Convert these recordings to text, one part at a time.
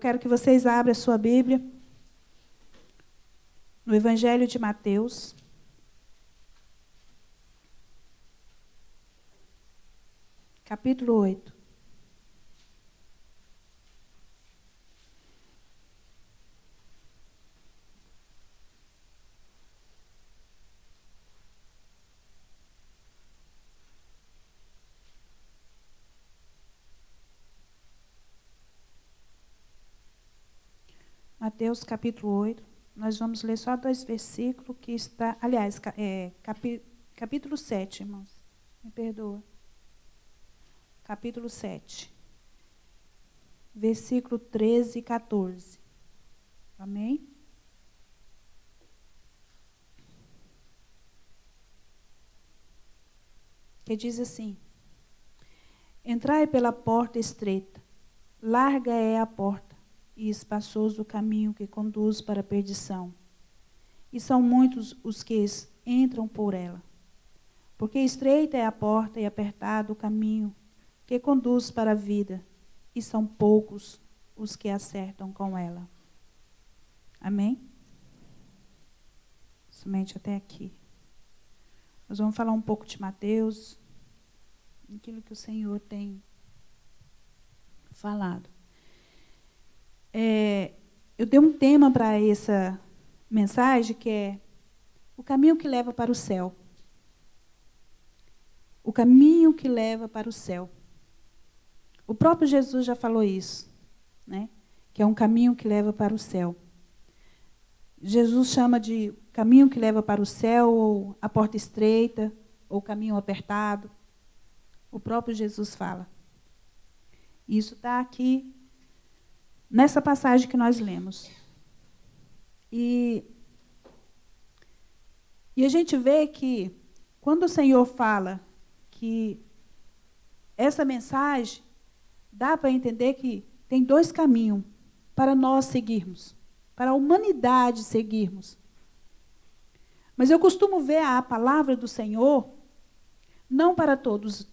quero que vocês abram a sua Bíblia no Evangelho de Mateus. Capítulo 8. Mateus capítulo 8, nós vamos ler só 2 versículos que está, aliás, capítulo 7, irmãos, me perdoa. Capítulo 7, versículo 13 e 14. Amém? Que diz assim: Entrai pela porta estreita, larga é a porta, e espaçoso o caminho que conduz para a perdição. E são muitos os que entram por ela. Porque estreita é a porta e apertado o caminho que conduz para a vida, e são poucos os que acertam com ela. Amém? Somente até aqui. Nós vamos falar um pouco de Mateus, aquilo que o Senhor tem falado. Eu dei um tema para essa mensagem, que é o caminho que leva para o céu. O caminho que leva para o céu. O próprio Jesus já falou isso, né? Que é um caminho que leva para o céu. Jesus chama de caminho que leva para o céu, ou a porta estreita, ou caminho apertado. O próprio Jesus fala. Isso está aqui nessa passagem que nós lemos. E a gente vê que, quando o Senhor fala que essa mensagem, dá para entender que tem 2 caminhos para nós seguirmos, para a humanidade seguirmos. Mas eu costumo ver a palavra do Senhor, não para todos,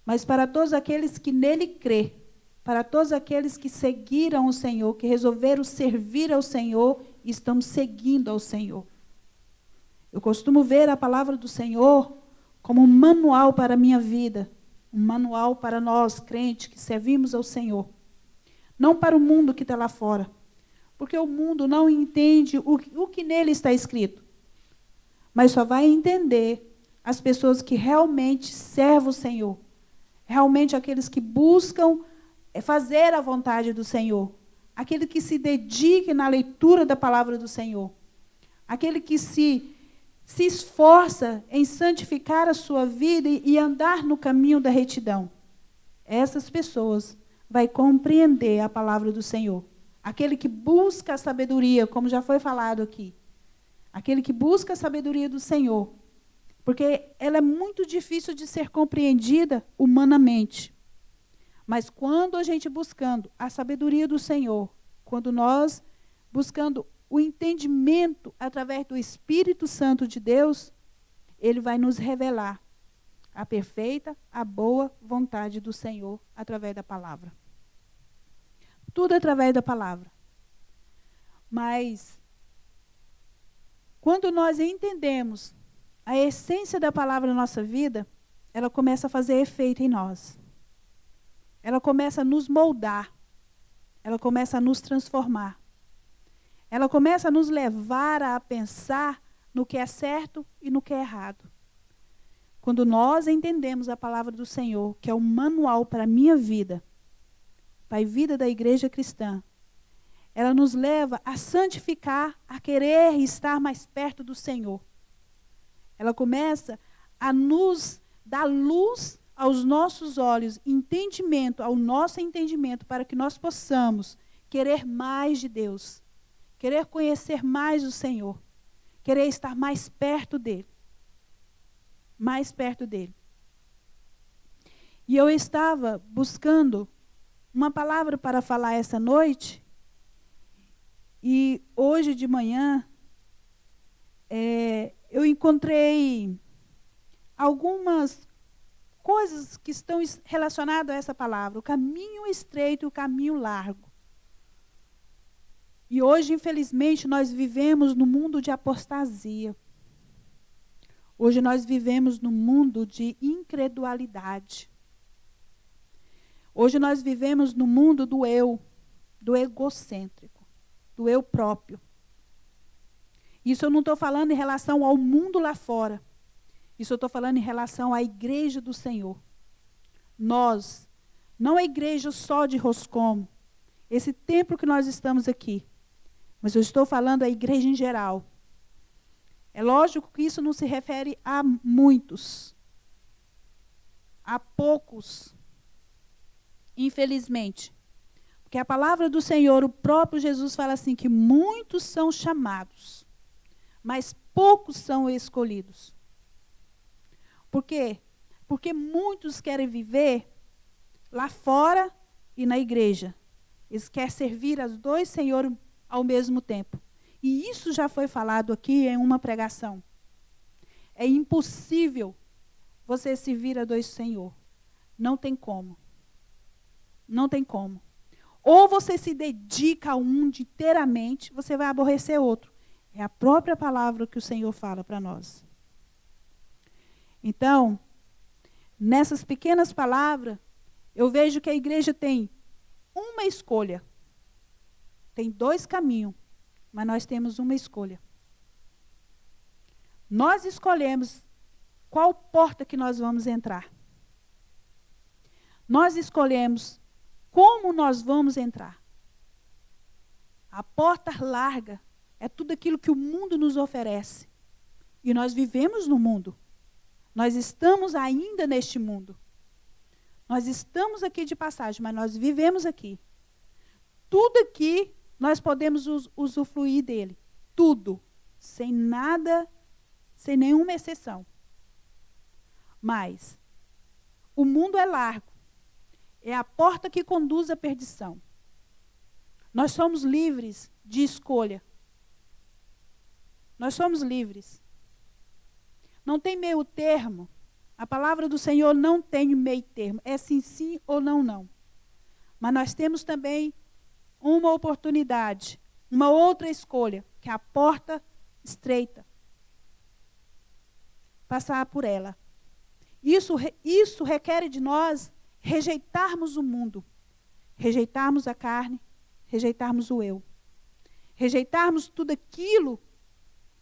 mas para todos aqueles que nele crê, para todos aqueles que seguiram o Senhor, que resolveram servir ao Senhor e estão seguindo ao Senhor. Eu costumo ver a palavra do Senhor como um manual para a minha vida, um manual para nós, crentes, que servimos ao Senhor. Não para o mundo que está lá fora, porque o mundo não entende o que nele está escrito, mas só vai entender as pessoas que realmente servem o Senhor, realmente aqueles que buscam fazer a vontade do Senhor, aquele que se dedique na leitura da palavra do Senhor, aquele que se esforça em santificar a sua vida e andar no caminho da retidão. Essas pessoas vão compreender a palavra do Senhor. Aquele que busca a sabedoria, como já foi falado aqui, aquele que busca a sabedoria do Senhor, porque ela é muito difícil de ser compreendida humanamente. Mas quando a gente buscando a sabedoria do Senhor, quando nós buscando o entendimento através do Espírito Santo de Deus, ele vai nos revelar a perfeita, a boa vontade do Senhor através da palavra. Tudo através da palavra. Mas quando nós entendemos a essência da palavra na nossa vida, ela começa a fazer efeito em nós. Ela começa a nos moldar. Ela começa a nos transformar. Ela começa a nos levar a pensar no que é certo e no que é errado. Quando nós entendemos a palavra do Senhor, que é o manual para a minha vida, para a vida da igreja cristã, ela nos leva a santificar, a querer estar mais perto do Senhor. Ela começa a nos dar luz aos nossos olhos, entendimento, ao nosso entendimento, para que nós possamos querer mais de Deus, querer conhecer mais o Senhor, querer estar mais perto dEle. Mais perto dEle. E eu estava buscando uma palavra para falar essa noite, e hoje de manhã eu encontrei algumas coisas que estão relacionadas a essa palavra. O caminho estreito e o caminho largo. E hoje, infelizmente, nós vivemos no mundo de apostasia. Hoje nós vivemos no mundo de incredulidade. Hoje nós vivemos no mundo do eu, do egocêntrico, do eu próprio. Isso eu não estou falando em relação ao mundo lá fora. Isso eu estou falando em relação à igreja do Senhor. Nós, não a igreja só de Roscomo, esse templo que nós estamos aqui, mas eu estou falando à igreja em geral. É lógico que isso não se refere a muitos, a poucos, infelizmente. Porque a palavra do Senhor, o próprio Jesus fala assim, que muitos são chamados, mas poucos são escolhidos. Por quê? Porque muitos querem viver lá fora e na igreja. Eles querem servir aos dois senhores ao mesmo tempo. E isso já foi falado aqui em uma pregação. É impossível você servir a dois senhores. Não tem como. Não tem como. Ou você se dedica a um inteiramente, você vai aborrecer outro. É a própria palavra que o Senhor fala para nós. Então, nessas pequenas palavras, eu vejo que a igreja tem uma escolha. Tem dois caminhos, mas nós temos uma escolha. Nós escolhemos qual porta que nós vamos entrar. Nós escolhemos como nós vamos entrar. A porta larga é tudo aquilo que o mundo nos oferece. E nós vivemos no mundo. Nós estamos ainda neste mundo. Nós estamos aqui de passagem, mas nós vivemos aqui. Tudo aqui nós podemos usufruir dele. Tudo. Sem nada, sem nenhuma exceção. Mas o mundo é largo. É a porta que conduz à perdição. Nós somos livres de escolha. Nós somos livres. Não tem meio termo. A palavra do Senhor não tem meio termo. É sim, sim ou não, não. Mas nós temos também uma oportunidade, uma outra escolha, que é a porta estreita. Passar por ela. Isso requer de nós rejeitarmos o mundo, rejeitarmos a carne, rejeitarmos o eu. Rejeitarmos tudo aquilo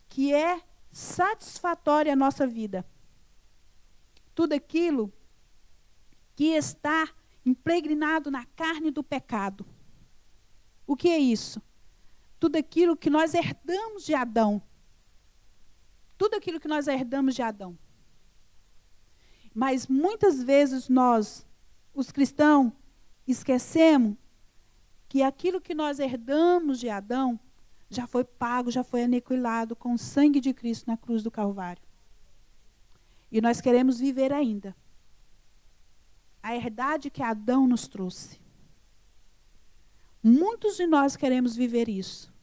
que é satisfatório à nossa vida. Tudo aquilo que está impregnado na carne do pecado. O que é isso? Tudo aquilo que nós herdamos de Adão. Tudo aquilo que nós herdamos de Adão. Mas muitas vezes nós, os cristãos, esquecemos que aquilo que nós herdamos de Adão já foi pago, já foi aniquilado com o sangue de Cristo na cruz do Calvário. E nós queremos viver ainda a herdade que Adão nos trouxe. Muitos de nós queremos viver isso.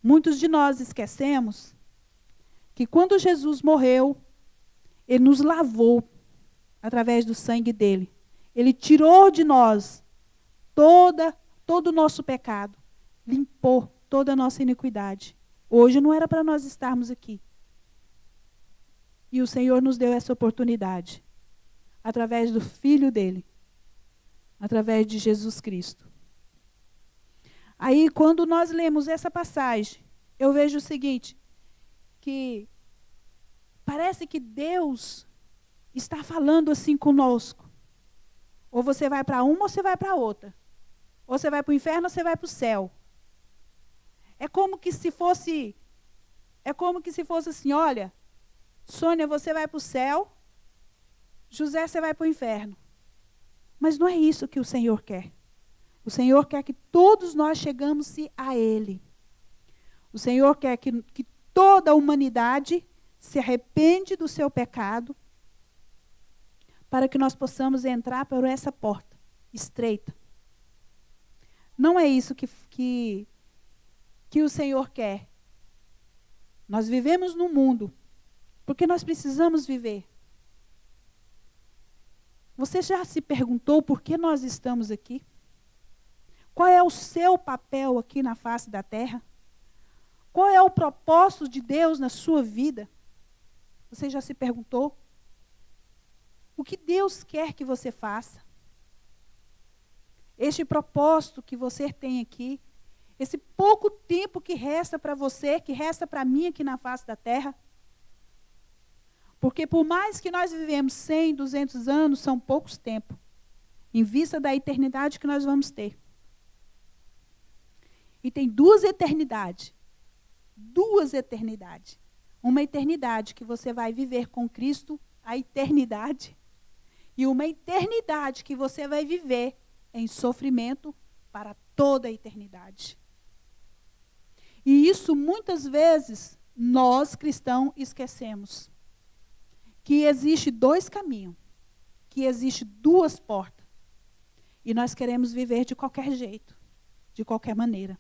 Muitos de nós esquecemos que quando Jesus morreu, Ele nos lavou através do sangue dele. Ele tirou de nós todo o nosso pecado. Limpou toda a nossa iniquidade. Hoje não era para nós estarmos aqui. E o Senhor nos deu essa oportunidade. Através do Filho dele. Através de Jesus Cristo. Aí, quando nós lemos essa passagem, eu vejo o seguinte, que parece que Deus está falando assim conosco. Ou você vai para uma ou você vai para outra. Ou você vai para o inferno ou você vai para o céu. É como que se fosse assim, olha, Sônia, você vai para o céu, José, você vai para o inferno. Mas não é isso que o Senhor quer. O Senhor quer que todos nós chegamos a Ele. O Senhor quer que toda a humanidade se arrepende do seu pecado, para que nós possamos entrar por essa porta estreita. Não é isso que o Senhor quer. Nós vivemos no mundo, porque nós precisamos viver. Você já se perguntou por que nós estamos aqui? Qual é o seu papel aqui na face da terra? Qual é o propósito de Deus na sua vida? Você já se perguntou? O que Deus quer que você faça? Este propósito que você tem aqui, esse pouco tempo que resta para você, que resta para mim aqui na face da terra. Porque por mais que nós vivemos 100, 200 anos, são poucos tempos, em vista da eternidade que nós vamos ter. E tem duas eternidades. Duas eternidades. Uma eternidade que você vai viver com Cristo, a eternidade. E uma eternidade que você vai viver em sofrimento para toda a eternidade. E isso muitas vezes nós cristãos esquecemos. Que existe dois caminhos. Que existe duas portas. E nós queremos viver de qualquer jeito. De qualquer maneira.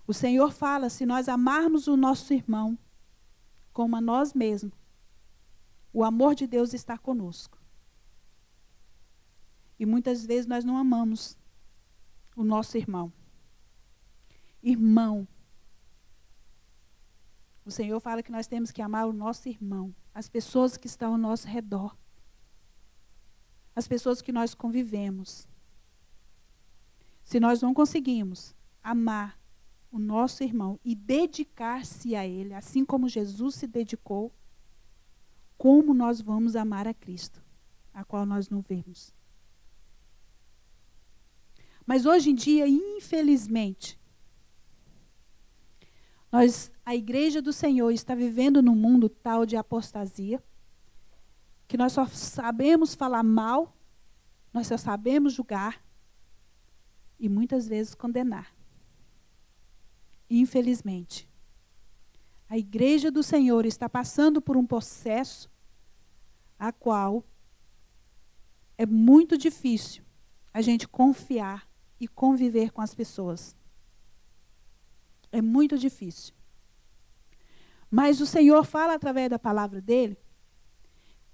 O Senhor fala, se nós amarmos o nosso irmão como a nós mesmos, o amor de Deus está conosco. E muitas vezes nós não amamos o nosso irmão. Irmão. O Senhor fala que nós temos que amar o nosso irmão, as pessoas que estão ao nosso redor, as pessoas que nós convivemos. Se nós não conseguimos amar o nosso irmão e dedicar-se a ele, assim como Jesus se dedicou, como nós vamos amar a Cristo, a qual nós não vemos? Mas hoje em dia, infelizmente, a igreja do Senhor está vivendo num mundo tal de apostasia, que nós só sabemos falar mal, nós só sabemos julgar e muitas vezes condenar. Infelizmente, a igreja do Senhor está passando por um processo a qual é muito difícil a gente confiar e conviver com as pessoas. É muito difícil. Mas o Senhor fala através da palavra dele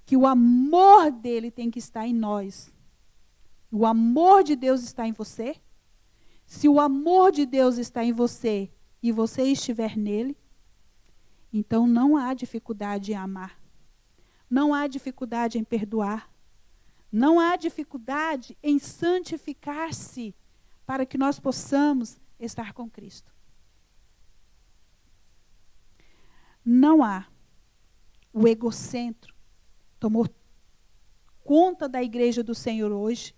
que o amor dele tem que estar em nós. O amor de Deus está em você. Se o amor de Deus está em você e você estiver nele, então não há dificuldade em amar. Não há dificuldade em perdoar. Não há dificuldade em santificar-se para que nós possamos estar com Cristo. Não há. O egocentro tomou conta da igreja do Senhor hoje,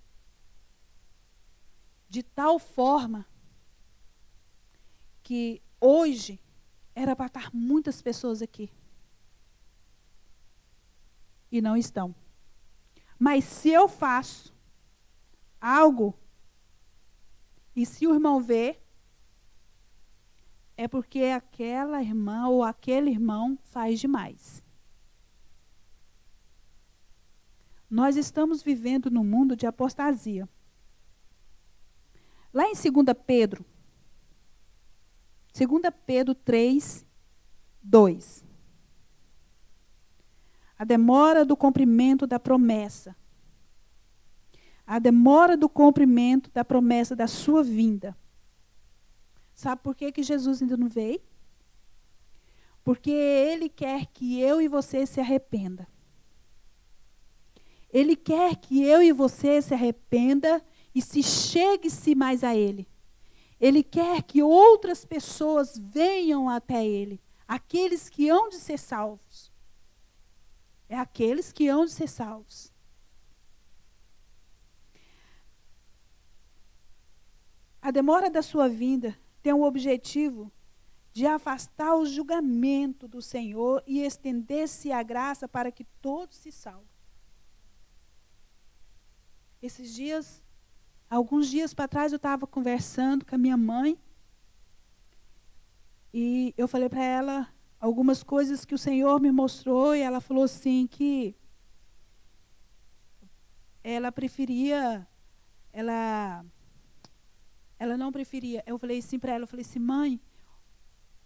de tal forma que hoje era para estar muitas pessoas aqui. E não estão. Mas se eu faço algo, e se o irmão vê, é porque aquela irmã ou aquele irmão faz demais. Nós estamos vivendo num mundo de apostasia. Lá em 2 Pedro 3, 2. A demora do cumprimento da promessa. A demora do cumprimento da promessa da sua vinda. Sabe por que Jesus ainda não veio? Porque Ele quer que eu e você se arrependa. Ele quer que eu e você se arrependa e se chegue-se mais a Ele. Ele quer que outras pessoas venham até Ele. Aqueles que hão de ser salvos. É aqueles que hão de ser salvos. A demora da sua vinda tem o objetivo de afastar o julgamento do Senhor e estender-se a graça para que todos se salvem. Esses dias, alguns dias para trás, eu estava conversando com a minha mãe e eu falei para ela algumas coisas que o Senhor me mostrou e ela falou assim que ela preferia, ela não preferia. Eu falei assim para ela, eu falei assim, mãe,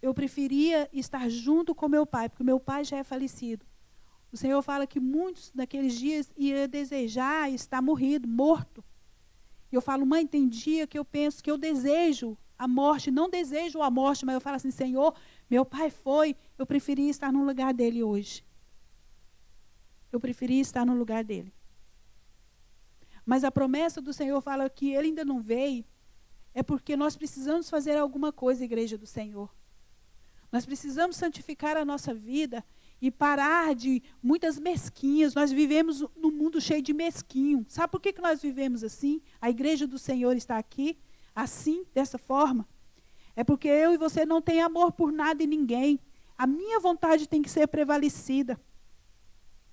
eu preferia estar junto com meu pai, porque meu pai já é falecido. O Senhor fala que muitos daqueles dias iam desejar estar morto. E eu falo, mãe, tem dia que eu penso que eu desejo a morte, não desejo a morte, mas eu falo assim, Senhor, meu pai foi, eu preferia estar no lugar dele hoje. Eu preferia estar no lugar dele. Mas a promessa do Senhor fala que ele ainda não veio, é porque nós precisamos fazer alguma coisa, igreja do Senhor. Nós precisamos santificar a nossa vida e parar de muitas mesquinhas. Nós vivemos num mundo cheio de mesquinho. Sabe por que nós vivemos assim? A igreja do Senhor está aqui, assim, dessa forma. É porque eu e você não tem amor por nada e ninguém. A minha vontade tem que ser prevalecida.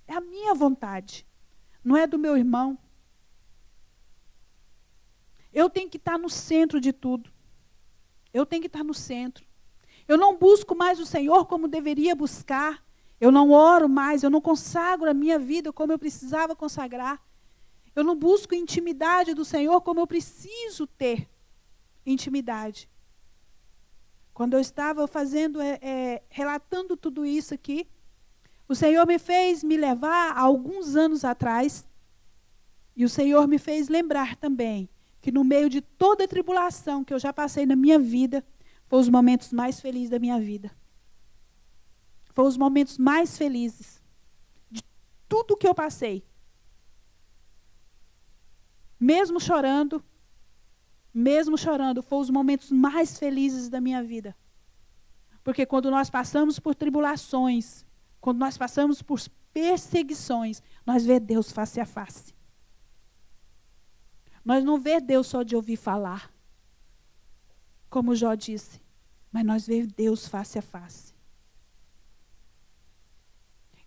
É a minha vontade, não é do meu irmão. Eu tenho que estar no centro de tudo. Eu tenho que estar no centro. Eu não busco mais o Senhor como deveria buscar. Eu não oro mais, eu não consagro a minha vida como eu precisava consagrar. Eu não busco intimidade do Senhor como eu preciso ter intimidade. Quando eu estava relatando tudo isso aqui, o Senhor me fez me levar há alguns anos atrás, e o Senhor me fez lembrar também que no meio de toda a tribulação que eu já passei na minha vida, foram os momentos mais felizes da minha vida. Foram os momentos mais felizes de tudo que eu passei. Mesmo chorando, foram os momentos mais felizes da minha vida. Porque quando nós passamos por tribulações, quando nós passamos por perseguições, nós vemos Deus face a face. Nós não vemos Deus só de ouvir falar, como Jó disse, mas nós vemos Deus face a face.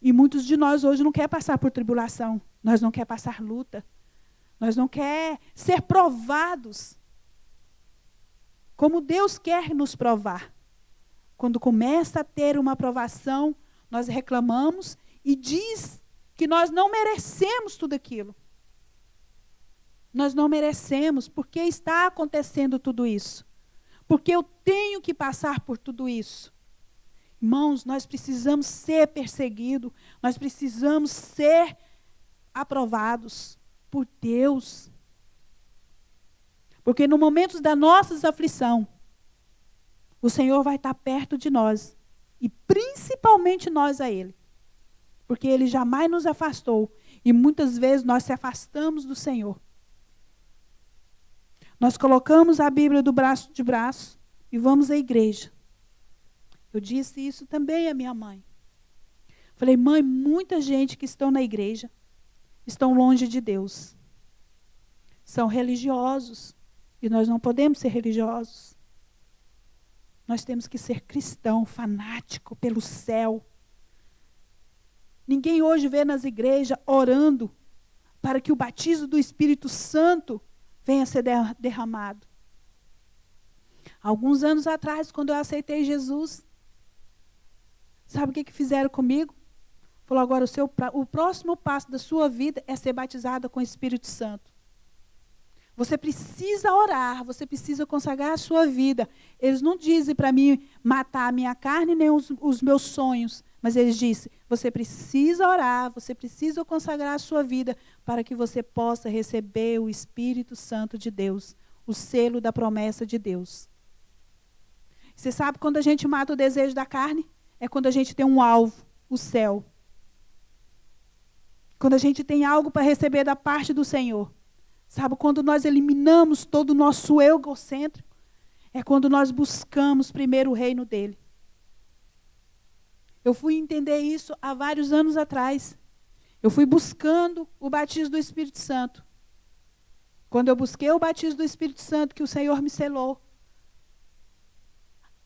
E muitos de nós hoje não querem passar por tribulação, nós não queremos passar luta, nós não queremos ser provados, como Deus quer nos provar. Quando começa a ter uma provação, nós reclamamos e diz que nós não merecemos tudo aquilo. Nós não merecemos, porque está acontecendo tudo isso. Porque eu tenho que passar por tudo isso. Irmãos, nós precisamos ser perseguidos, nós precisamos ser aprovados por Deus. Porque no momento da nossa aflição, o Senhor vai estar perto de nós. E principalmente nós a Ele. Porque Ele jamais nos afastou. E muitas vezes nós se afastamos do Senhor. Nós colocamos a Bíblia do braço de braço e vamos à igreja. Eu disse isso também à minha mãe. Falei, mãe, muita gente que estão na igreja estão longe de Deus. São religiosos. E nós não podemos ser religiosos. Nós temos que ser cristão, fanático pelo céu. Ninguém hoje vê nas igrejas orando para que o batismo do Espírito Santo venha a ser derramado. Alguns anos atrás, quando eu aceitei Jesus, sabe o que fizeram comigo? Falou, agora o próximo passo da sua vida é ser batizada com o Espírito Santo. Você precisa orar, você precisa consagrar a sua vida. Eles não dizem para mim matar a minha carne nem os meus sonhos, mas eles dizem, você precisa orar, você precisa consagrar a sua vida para que você possa receber o Espírito Santo de Deus, o selo da promessa de Deus. Você sabe quando a gente mata o desejo da carne? É quando a gente tem um alvo, o céu. Quando a gente tem algo para receber da parte do Senhor. Sabe, quando nós eliminamos todo o nosso eu egocêntrico, é quando nós buscamos primeiro o reino dele. Eu fui entender isso há vários anos atrás. Eu fui buscando o batismo do Espírito Santo. Quando eu busquei o batismo do Espírito Santo, que o Senhor me selou,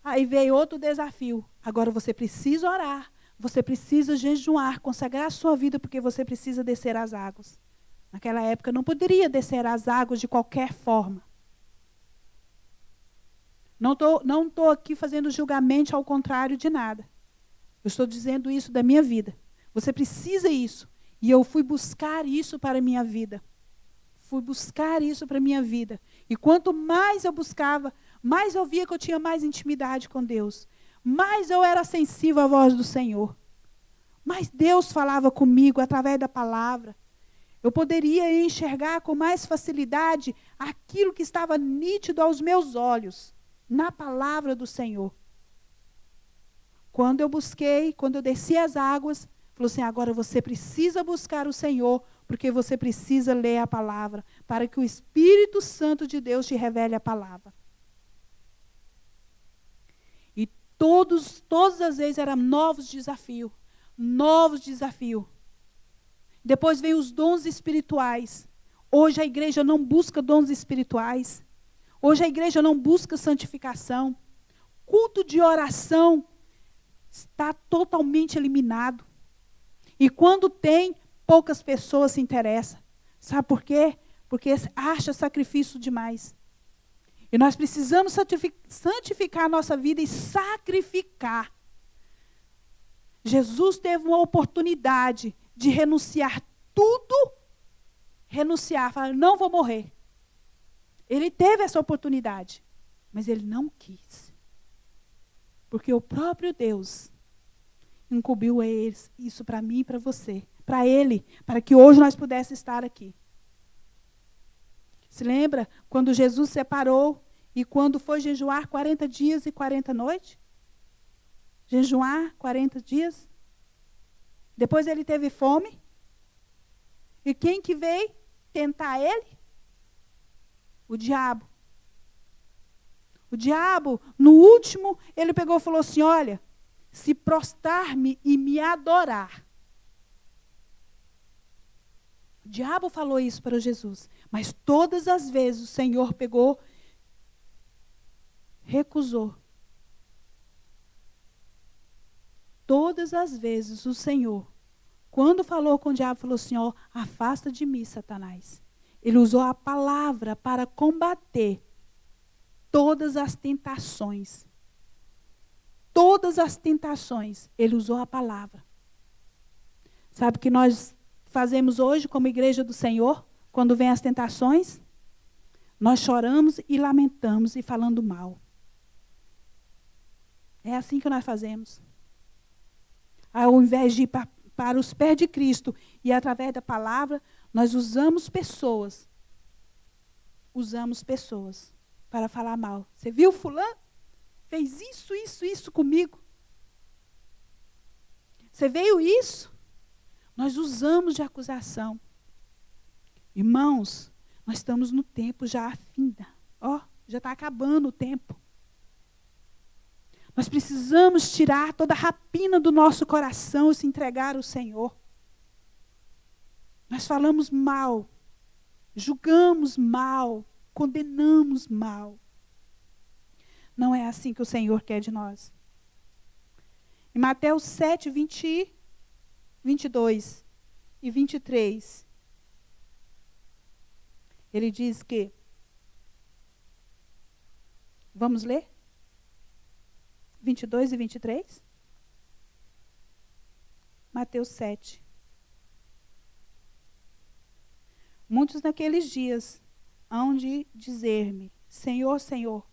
aí veio outro desafio. Agora você precisa orar, você precisa jejuar, consagrar a sua vida, porque você precisa descer as águas. Naquela época não poderia descer as águas de qualquer forma. Não estou aqui fazendo julgamento ao contrário de nada. Eu estou dizendo isso da minha vida. Você precisa isso. E eu fui buscar isso para a minha vida. Fui buscar isso para a minha vida. E quanto mais eu buscava, mais eu via que eu tinha mais intimidade com Deus. Mais eu era sensível à voz do Senhor. Mas Deus falava comigo através da palavra. Eu poderia enxergar com mais facilidade aquilo que estava nítido aos meus olhos, na palavra do Senhor. Quando eu busquei, quando eu desci as águas, falou assim, agora você precisa buscar o Senhor, porque você precisa ler a palavra, para que o Espírito Santo de Deus te revele a palavra. E todas as vezes eram novos desafios. Novos desafios. Depois vem os dons espirituais. Hoje a igreja não busca dons espirituais. Hoje a igreja não busca santificação. Culto de oração está totalmente eliminado. E quando tem, poucas pessoas se interessam. Sabe por quê? Porque acha sacrifício demais. E nós precisamos santificar a nossa vida e sacrificar. Jesus teve uma oportunidade de renunciar tudo, falar, não vou morrer. Ele teve essa oportunidade, mas ele não quis. Porque o próprio Deus incumbiu isso para mim e para você, para ele, para que hoje nós pudéssemos estar aqui. Se lembra quando Jesus separou e quando foi jejuar 40 dias e 40 noites? Jejuar 40 dias. Depois ele teve fome. E quem que veio tentar ele? O diabo. O diabo, no último, ele pegou e falou assim, olha, se prostrar-me e me adorar. O diabo falou isso para Jesus. Mas todas as vezes o Senhor pegou, recusou. Todas as vezes o Senhor, quando falou com o diabo, falou assim, ó, afasta de mim, Satanás. Ele usou a palavra para combater todas as tentações. Todas as tentações, ele usou a palavra. Sabe o que nós fazemos hoje como igreja do Senhor, quando vem as tentações? Nós choramos e lamentamos e falando mal. É assim que nós fazemos. Ao invés de ir para os pés de Cristo e através da palavra, nós usamos pessoas para falar mal. Você viu fulano? Fez isso comigo. Você veio isso? Nós usamos de acusação. Irmãos, nós estamos no tempo já finda. Já está acabando o tempo. Nós precisamos tirar toda a rapina do nosso coração e se entregar ao Senhor. Nós falamos mal, julgamos mal, condenamos mal. Não é assim que o Senhor quer de nós. Em Mateus 7, 22 e 23, ele diz que... Vamos ler? 22 e 23? Mateus 7. Muitos naqueles dias hão de dizer-me, Senhor, Senhor,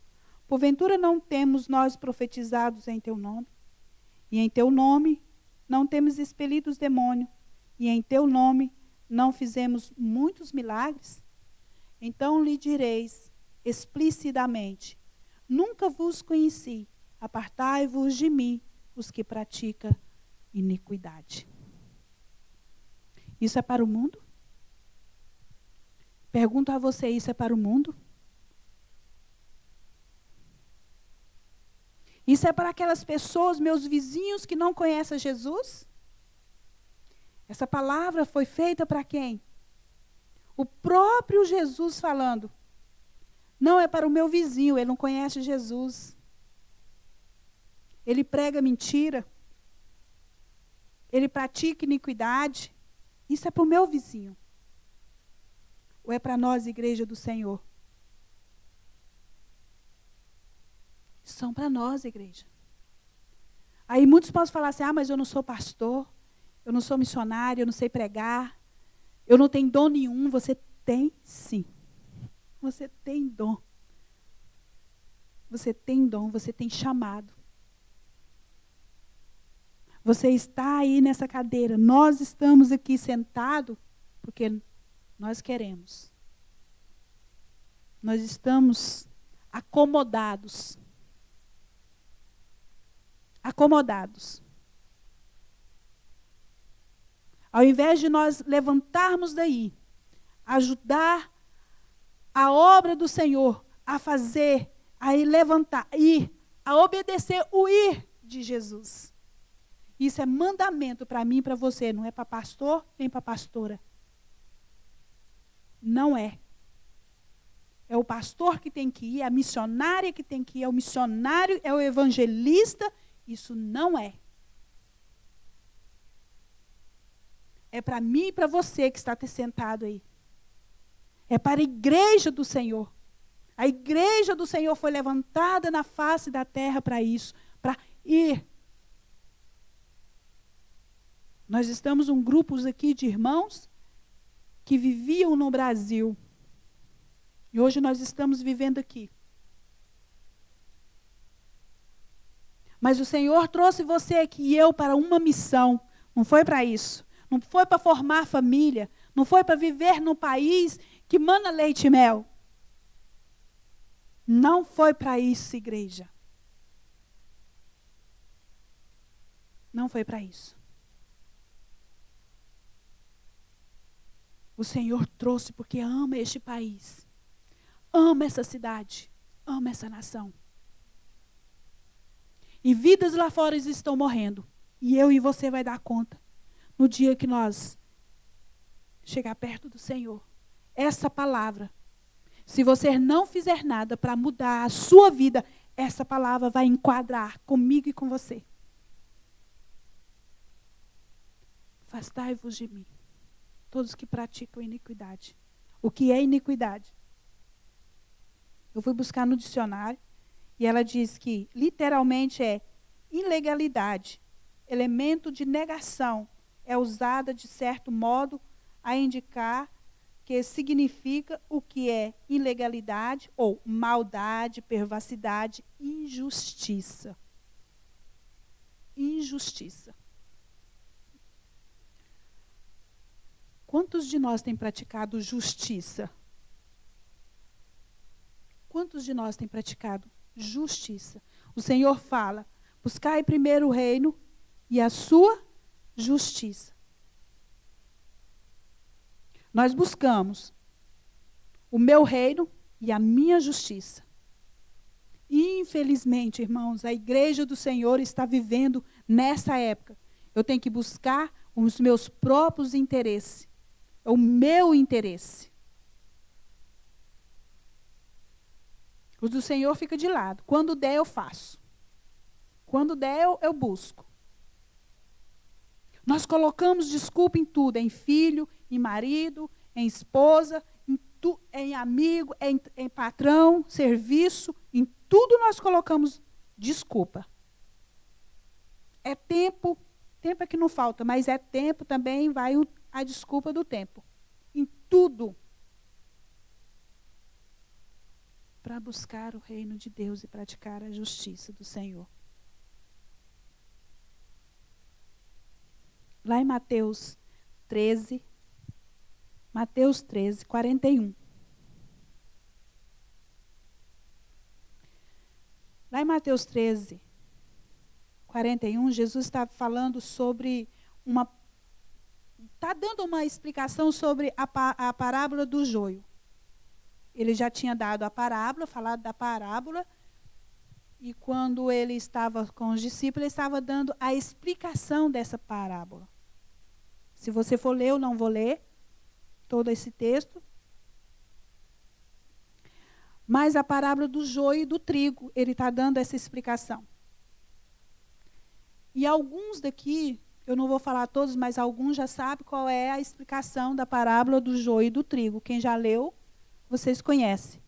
porventura não temos nós profetizados em teu nome? E em teu nome não temos expelido os demônios? E em teu nome não fizemos muitos milagres? Então lhe direis explicitamente, nunca vos conheci. Apartai-vos de mim, os que praticam iniquidade. Isso é para o mundo? Pergunto a você, isso é para o mundo? Isso é para aquelas pessoas, meus vizinhos, que não conhecem Jesus? Essa palavra foi feita para quem? O próprio Jesus falando. Não é para o meu vizinho, ele não conhece Jesus. Ele prega mentira. Ele pratica iniquidade. Isso é para o meu vizinho. Ou é para nós, igreja do Senhor? São para nós, igreja. Aí muitos podem falar assim, mas eu não sou pastor, eu não sou missionário, eu não sei pregar, eu não tenho dom nenhum. Você tem sim. Você tem dom. Você tem dom, você tem chamado. Você está aí nessa cadeira. Nós estamos aqui sentados porque nós queremos. Nós estamos acomodados. Acomodados. Ao invés de nós levantarmos daí, ajudar a obra do Senhor a fazer, a ir levantar, ir, a obedecer o ir de Jesus. Isso é mandamento para mim e para você, não é para pastor nem para pastora. Não é. É o pastor que tem que ir, é a missionária que tem que ir, é o missionário, é o evangelista. Isso não é. É para mim e para você que está sentado aí. É para a igreja do Senhor. A igreja do Senhor foi levantada na face da terra para isso, para ir. Nós estamos um grupo aqui de irmãos que viviam no Brasil. E hoje nós estamos vivendo aqui. Mas o Senhor trouxe você aqui e eu para uma missão. Não foi para isso. Não foi para formar família. Não foi para viver num país que mana leite e mel. Não foi para isso, igreja. Não foi para isso. O Senhor trouxe porque ama este país. Ama essa cidade. Ama essa nação. E vidas lá fora estão morrendo. E eu e você vai dar conta. No dia que nós chegar perto do Senhor. Essa palavra. Se você não fizer nada para mudar a sua vida, essa palavra vai enquadrar comigo e com você. Afastai-vos de mim, todos que praticam iniquidade. O que é iniquidade? Eu fui buscar no dicionário e ela diz que literalmente é ilegalidade, elemento de negação, é usada de certo modo a indicar que significa o que é ilegalidade ou maldade, perversidade, injustiça. Injustiça. Quantos de nós têm praticado justiça? Quantos de nós têm praticado justiça? O Senhor fala, buscai primeiro o reino e a sua justiça. Nós buscamos o meu reino e a minha justiça. Infelizmente, irmãos, a igreja do Senhor está vivendo nessa época. Eu tenho que buscar os meus próprios interesses. O meu interesse. O do Senhor fica de lado. Quando der, eu faço. Quando der, eu busco. Nós colocamos desculpa em tudo, em filho, em marido, em esposa, em amigo, em patrão, serviço, em tudo nós colocamos desculpa. É tempo é que não falta, mas é tempo também, vai a desculpa do tempo. Em tudo. Para buscar o reino de Deus e praticar a justiça do Senhor. Lá em Mateus 13, 41. Lá em Mateus 13, 41, Jesus está falando sobre está dando uma explicação sobre a parábola do joio. Ele já tinha dado a parábola, falado da parábola, e quando ele estava com os discípulos, ele estava dando a explicação dessa parábola. Se você for ler, eu não vou ler todo esse texto. Mas a parábola do joio e do trigo, ele está dando essa explicação. E alguns daqui, eu não vou falar todos, mas alguns já sabem qual é a explicação da parábola do joio e do trigo. Quem já leu, vocês conhecem.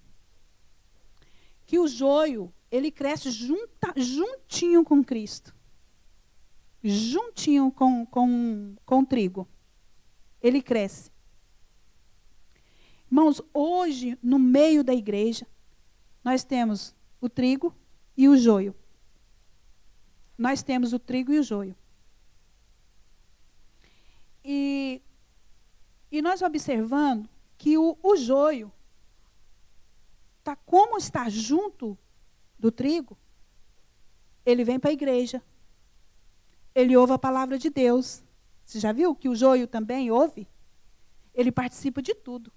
Que o joio, ele cresce juntinho com Cristo. Juntinho com o trigo. Ele cresce. Irmãos, hoje, no meio da igreja, nós temos o trigo e o joio. Nós temos o trigo e o joio. E nós observando que o joio, como está junto do trigo, ele vem para a igreja. Ele ouve a palavra de Deus. Você já viu que o joio também ouve? Ele participa de tudo.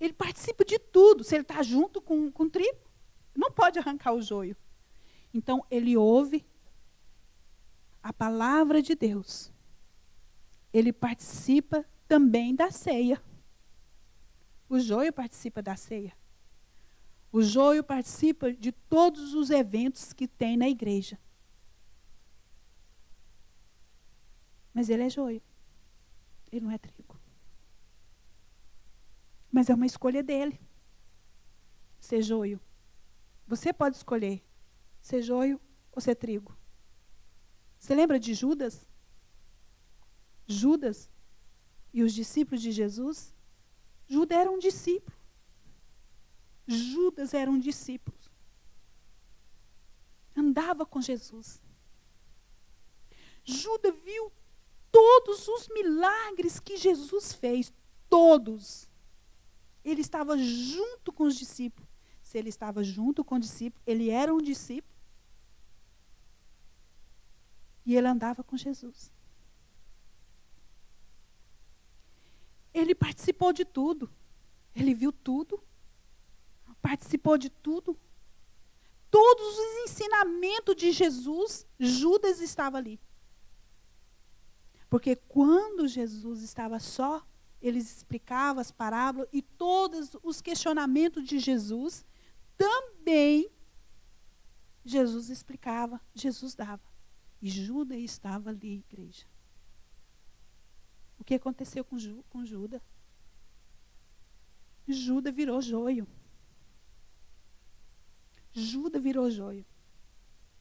Ele participa de tudo. Se ele está junto com o trigo, não pode arrancar o joio. Então, ele ouve a palavra de Deus. Ele participa também da ceia. O joio participa da ceia. O joio participa de todos os eventos que tem na igreja. Mas ele é joio. Ele não é trigo. Mas é uma escolha dele. Ser joio. Você pode escolher ser joio ou ser trigo. Você lembra de Judas? Judas e os discípulos de Jesus? Judas era um discípulo. Judas era um discípulo. Andava com Jesus. Judas viu todos os milagres que Jesus fez. Todos. Ele estava junto com os discípulos. Se ele estava junto com o discípulo, ele era um discípulo. E ele andava com Jesus. Ele participou de tudo. Ele viu tudo. Participou de tudo. Todos os ensinamentos de Jesus, Judas estava ali. Porque quando Jesus estava só, ele explicava as parábolas e todos os questionamentos de Jesus, também Jesus explicava, Jesus dava. E Judas estava ali, igreja. O que aconteceu com Judas? Judas virou joio. Judas virou joio.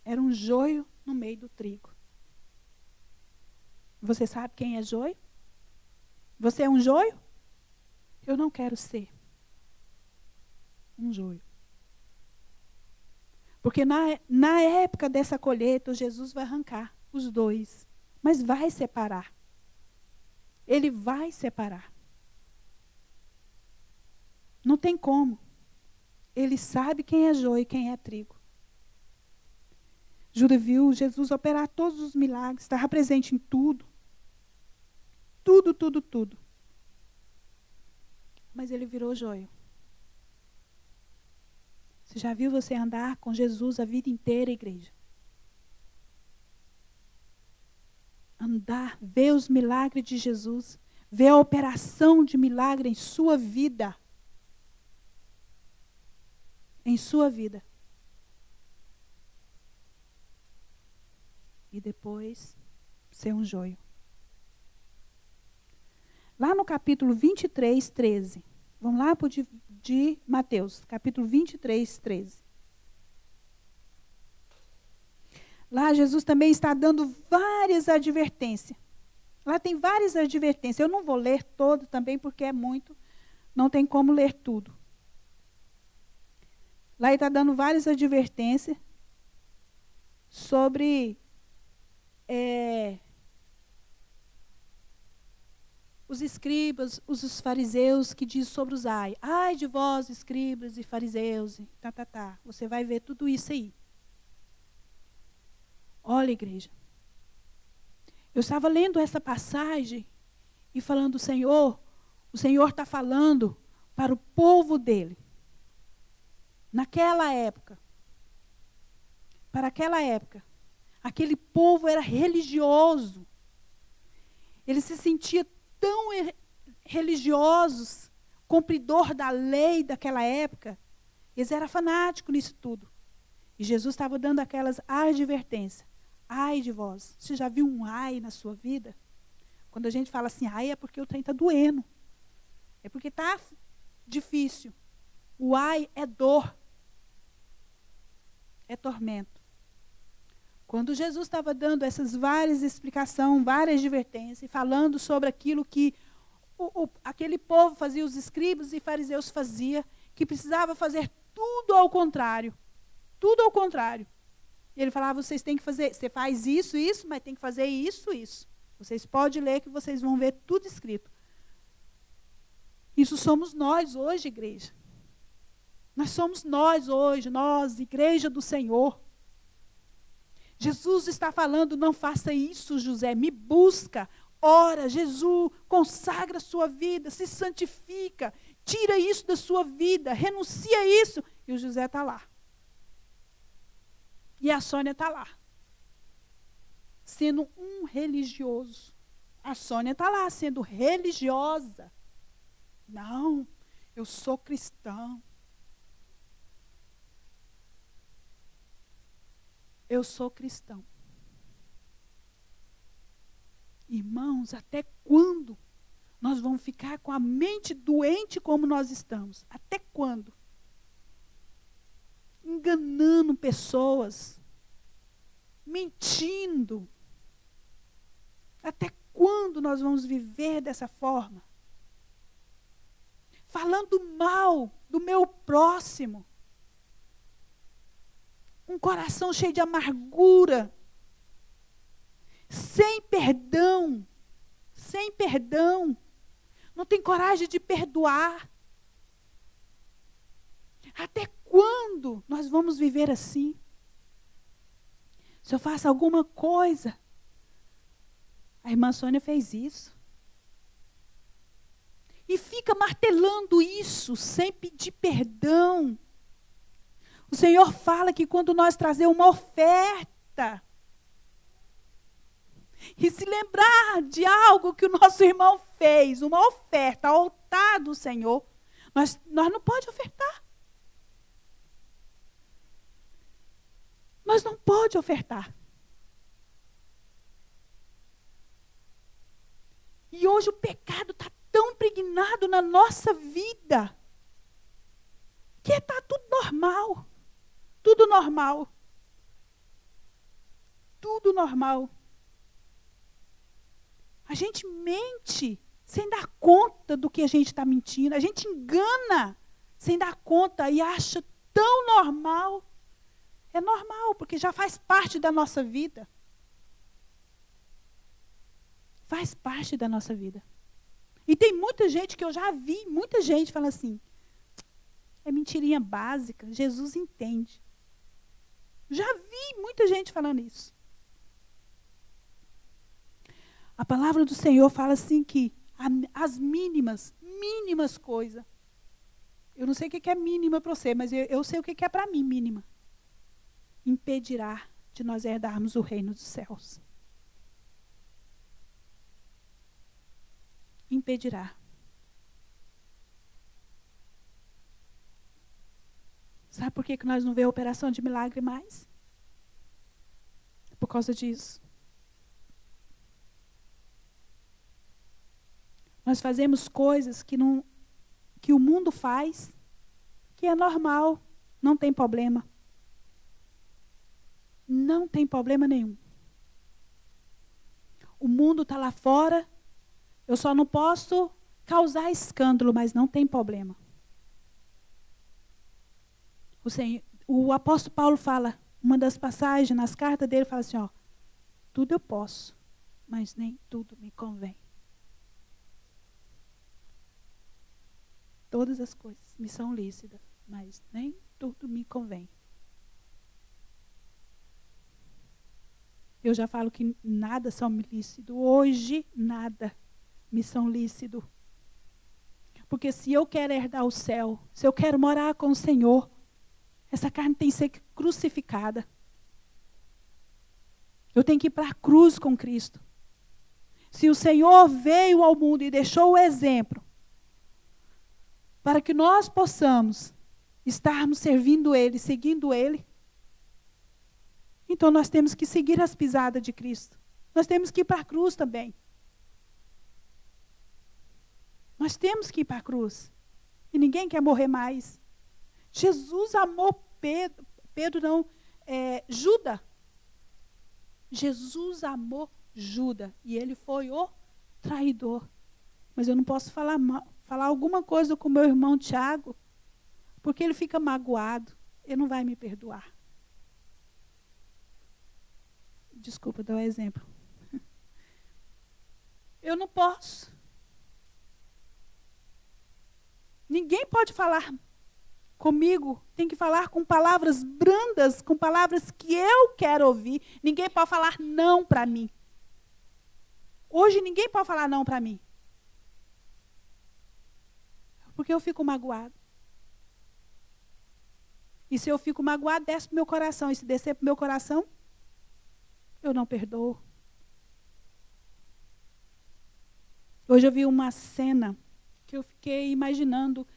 Era um joio no meio do trigo. Você sabe quem é joio? Você é um joio? Eu não quero ser um joio. Porque na época dessa colheita, Jesus vai arrancar os dois. Mas vai separar. Ele vai separar. Não tem como. Ele sabe quem é joio e quem é trigo. Judas viu Jesus operar todos os milagres, estava presente em tudo. Tudo, tudo, tudo. Mas ele virou joio. Você já viu você andar com Jesus a vida inteira, igreja? Andar, ver os milagres de Jesus, ver a operação de milagre em sua vida. Em sua vida. E depois, ser um joio. Lá no capítulo 23, 13. Vamos lá para o de Mateus, capítulo 23, 13. Lá Jesus também está dando várias advertências. Lá tem várias advertências. Eu não vou ler todo também, porque é muito. Não tem como ler tudo. Lá ele está dando várias advertências sobre os escribas, os fariseus, que diz sobre os ai. Ai de vós, escribas e fariseus. Você vai ver tudo isso aí. Olha, igreja. Eu estava lendo essa passagem e falando, o Senhor está falando para o povo dele. Naquela época. Para aquela época. Aquele povo era religioso. Ele se sentia tão religiosos, cumpridor da lei daquela época. Eles eram fanáticos nisso tudo. E Jesus estava dando aquelas advertências. Ai de vós. Você já viu um ai na sua vida? Quando a gente fala assim, ai é porque o trem está doendo. É porque está difícil. O ai é dor. É tormento. Quando Jesus estava dando essas várias explicações, várias advertências, falando sobre aquilo que aquele povo fazia, os escribas e fariseus fazia, que precisava fazer tudo ao contrário. Tudo ao contrário. E ele falava, vocês têm que fazer, você faz isso, mas tem que fazer isso, isso. Vocês podem ler que vocês vão ver tudo escrito. Isso somos nós hoje, igreja. Nós somos nós hoje, nós, igreja do Senhor. Jesus está falando, não faça isso, José, me busca, ora, Jesus, consagra a sua vida, se santifica, tira isso da sua vida, renuncia a isso. E o José está lá. E a Sônia está lá. Sendo um religioso. A Sônia está lá, sendo religiosa. Não, eu sou cristão. Eu sou cristão. Irmãos, até quando nós vamos ficar com a mente doente como nós estamos? Até quando? Enganando pessoas, mentindo. Até quando nós vamos viver dessa forma? Falando mal do meu próximo. Um coração cheio de amargura. Sem perdão. Sem perdão. Não tem coragem de perdoar. Até quando nós vamos viver assim? Se eu faço alguma coisa. A irmã Sônia fez isso. E fica martelando isso, sem pedir perdão. O Senhor fala que quando nós trazemos uma oferta, e se lembrar de algo que o nosso irmão fez, uma oferta ao altar do Senhor, nós não podemos ofertar. Nós não podemos ofertar. E hoje o pecado está tão impregnado na nossa vida, que está tudo normal. Tudo normal. Tudo normal. A gente mente sem dar conta do que a gente está mentindo. A gente engana sem dar conta e acha tão normal. É normal, porque já faz parte da nossa vida. Faz parte da nossa vida. E tem muita gente que eu já vi, muita gente fala assim, é mentirinha básica, Jesus entende. Já vi muita gente falando isso. A palavra do Senhor fala assim que as mínimas coisas. Eu não sei o que é mínima para você, mas eu sei o que é para mim mínima. Impedirá de nós herdarmos o reino dos céus. Impedirá. Sabe por que nós não vemos operação de milagre mais? Por causa disso. Nós fazemos coisas que o mundo faz, que é normal, não tem problema. Não tem problema nenhum. O mundo está lá fora, eu só não posso causar escândalo, mas não tem problema. O apóstolo Paulo fala, uma das passagens nas cartas dele, fala assim, ó, tudo eu posso, mas nem tudo me convém. Todas as coisas me são lícitas, mas nem tudo me convém. Eu já falo que nada são me lícito. Hoje, nada me são lícito. Porque se eu quero herdar o céu, se eu quero morar com o Senhor, essa carne tem que ser crucificada. Eu tenho que ir para a cruz com Cristo. Se o Senhor veio ao mundo e deixou o exemplo, para que nós possamos estarmos servindo Ele, seguindo Ele, então nós temos que seguir as pisadas de Cristo. Nós temos que ir para a cruz também. Nós temos que ir para a cruz. E ninguém quer morrer mais. Jesus amou Judas. Jesus amou Judas. E ele foi o traidor. Mas eu não posso falar alguma coisa com meu irmão Tiago, porque ele fica magoado. Ele não vai me perdoar. Desculpa dar um exemplo. Eu não posso. Ninguém pode falar comigo, tem que falar com palavras brandas, com palavras que eu quero ouvir. Ninguém pode falar não para mim. Hoje ninguém pode falar não para mim. Porque eu fico magoado. E se eu fico magoado, desce para o meu coração. E se descer para o meu coração, eu não perdoo. Hoje eu vi uma cena que eu fiquei imaginando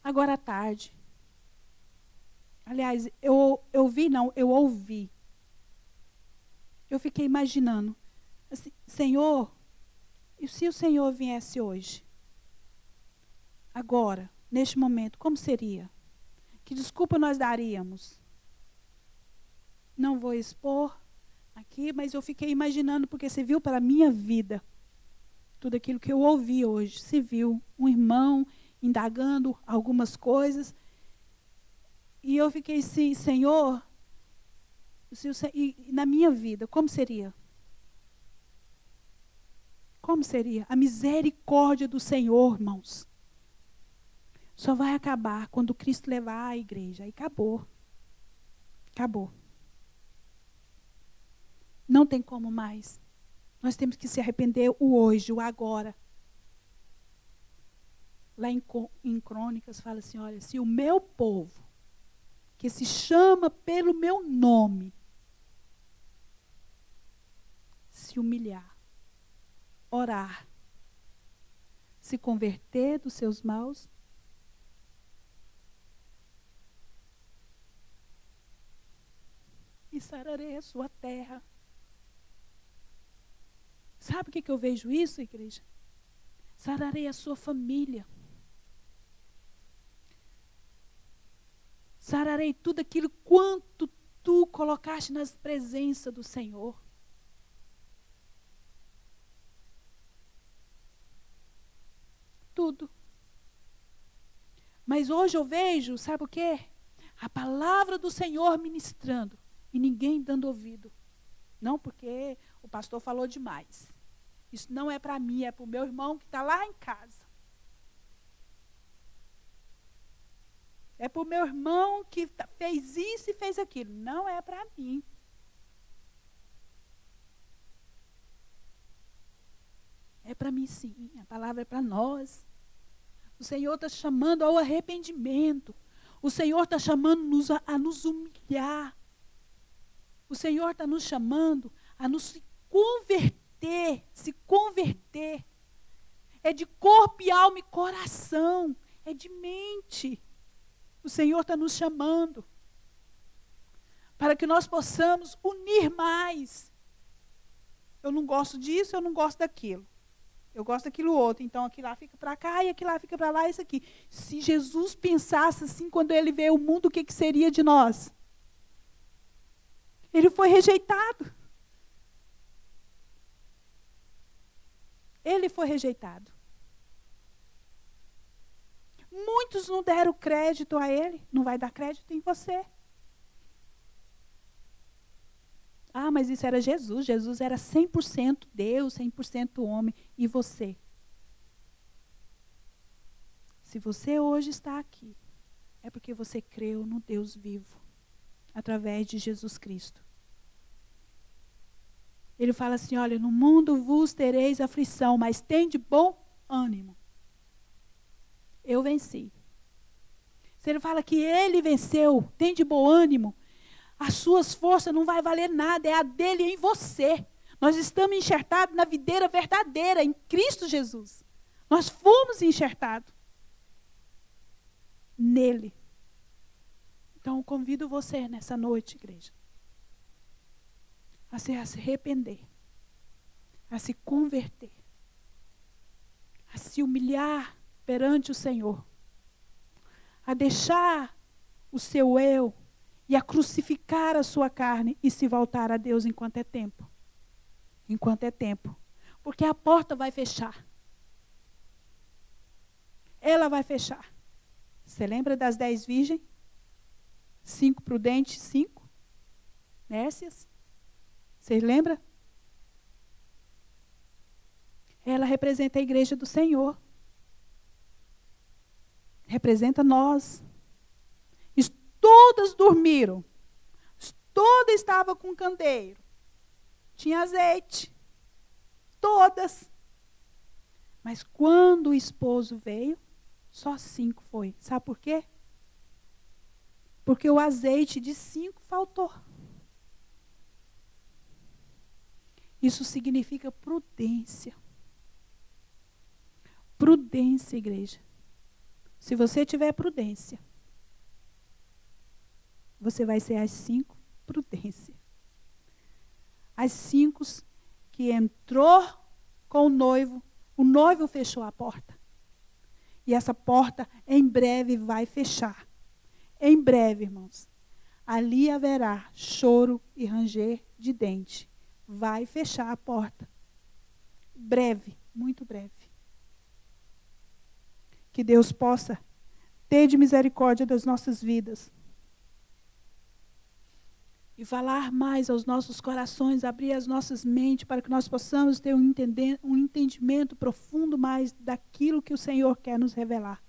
agora à tarde. Aliás, eu ouvi. Eu fiquei imaginando. Assim, Senhor, e se o Senhor viesse hoje? Agora, neste momento, como seria? Que desculpa nós daríamos? Não vou expor aqui, mas eu fiquei imaginando, porque se viu para a minha vida, tudo aquilo que eu ouvi hoje, se viu um irmão indagando algumas coisas, e eu fiquei assim, Senhor, e na minha vida, como seria? Como seria? A misericórdia do Senhor, irmãos, só vai acabar quando Cristo levar a igreja. Aí acabou. Acabou. Não tem como mais. Nós temos que se arrepender o hoje, o agora. Lá em Crônicas fala assim, olha, se o meu povo, que se chama pelo meu nome, se humilhar, orar, se converter dos seus maus, e sararei a sua terra. Sabe o que eu vejo isso, igreja? Sararei a sua família. Sararei tudo aquilo quanto tu colocaste nas presenças do Senhor. Tudo. Mas hoje eu vejo, sabe o quê? A palavra do Senhor ministrando e ninguém dando ouvido. Não porque o pastor falou demais. Isso não é para mim, é para o meu irmão que está lá em casa. É para o meu irmão que fez isso e fez aquilo. Não é para mim. É para mim sim, a palavra é para nós. O Senhor está chamando ao arrependimento. O Senhor está chamando-nos a nos humilhar. O Senhor está nos chamando a nos converter, se converter. É de corpo e alma e coração. É de mente. O Senhor está nos chamando para que nós possamos unir mais. Eu não gosto disso, eu não gosto daquilo. Eu gosto daquilo outro. Então, aquilo lá fica para cá e aquilo lá fica para lá, isso aqui. Se Jesus pensasse assim, quando ele veio ao mundo, o que seria de nós? Ele foi rejeitado. Ele foi rejeitado. Muitos não deram crédito a ele. Não vai dar crédito em você. Ah, mas isso era Jesus. Jesus era 100% Deus, 100% homem. E você? Se você hoje está aqui, é porque você creu no Deus vivo, através de Jesus Cristo. Ele fala assim, olha, no mundo vos tereis aflição, mas tende bom ânimo. Eu venci. Se ele fala que ele venceu, tende bom ânimo, as suas forças não vai valer nada, é a dele em você. Nós estamos enxertados na videira verdadeira, em Cristo Jesus. Nós fomos enxertados nele. Então, eu convido você nessa noite, igreja, a se arrepender, a se converter, a se humilhar perante o Senhor, a deixar o seu eu e a crucificar a sua carne e se voltar a Deus enquanto é tempo. Enquanto é tempo. Porque a porta vai fechar. Ela vai fechar. Você lembra das 10 virgens? 5 prudentes, 5 nércias? Vocês lembram? ela representa a igreja do Senhor. Representa nós. E todas dormiram. Todas estavam com candeeiro. Tinha azeite. Todas. Mas quando o esposo veio, só 5 foi. Sabe por quê? Porque o azeite de 5 faltou. Isso significa prudência. Prudência, igreja. Se você tiver prudência, você vai ser as 5 prudência. As 5 que entrou com o noivo fechou a porta. E essa porta em breve vai fechar. Em breve, irmãos. Ali haverá choro e ranger de dente. Vai fechar a porta. Breve, muito breve. Que Deus possa ter de misericórdia das nossas vidas. E falar mais aos nossos corações, abrir as nossas mentes para que nós possamos ter um entendimento profundo mais daquilo que o Senhor quer nos revelar.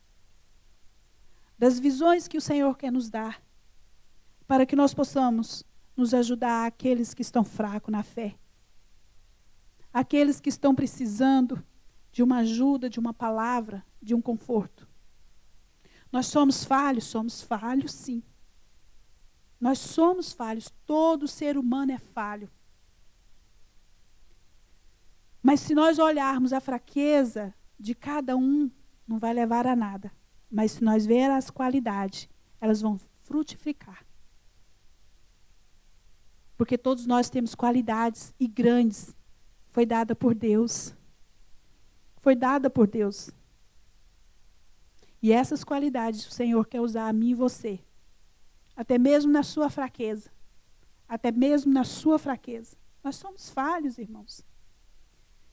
Das visões que o Senhor quer nos dar. Para que nós possamos nos ajudar àqueles que estão fracos na fé. Aqueles que estão precisando de uma ajuda, de uma palavra, de um conforto. Nós somos falhos sim. Nós somos falhos, todo ser humano é falho. Mas se nós olharmos a fraqueza de cada um, não vai levar a nada. Mas se nós vermos as qualidades, elas vão frutificar. Porque todos nós temos qualidades e grandes. Foi dada por Deus. Foi dada por Deus. E essas qualidades o Senhor quer usar a mim e você. Até mesmo na sua fraqueza. Até mesmo na sua fraqueza. Nós somos falhos, irmãos.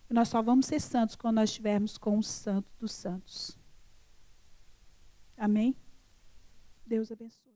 E nós só vamos ser santos quando nós estivermos com o Santo dos Santos. Amém? Deus abençoe.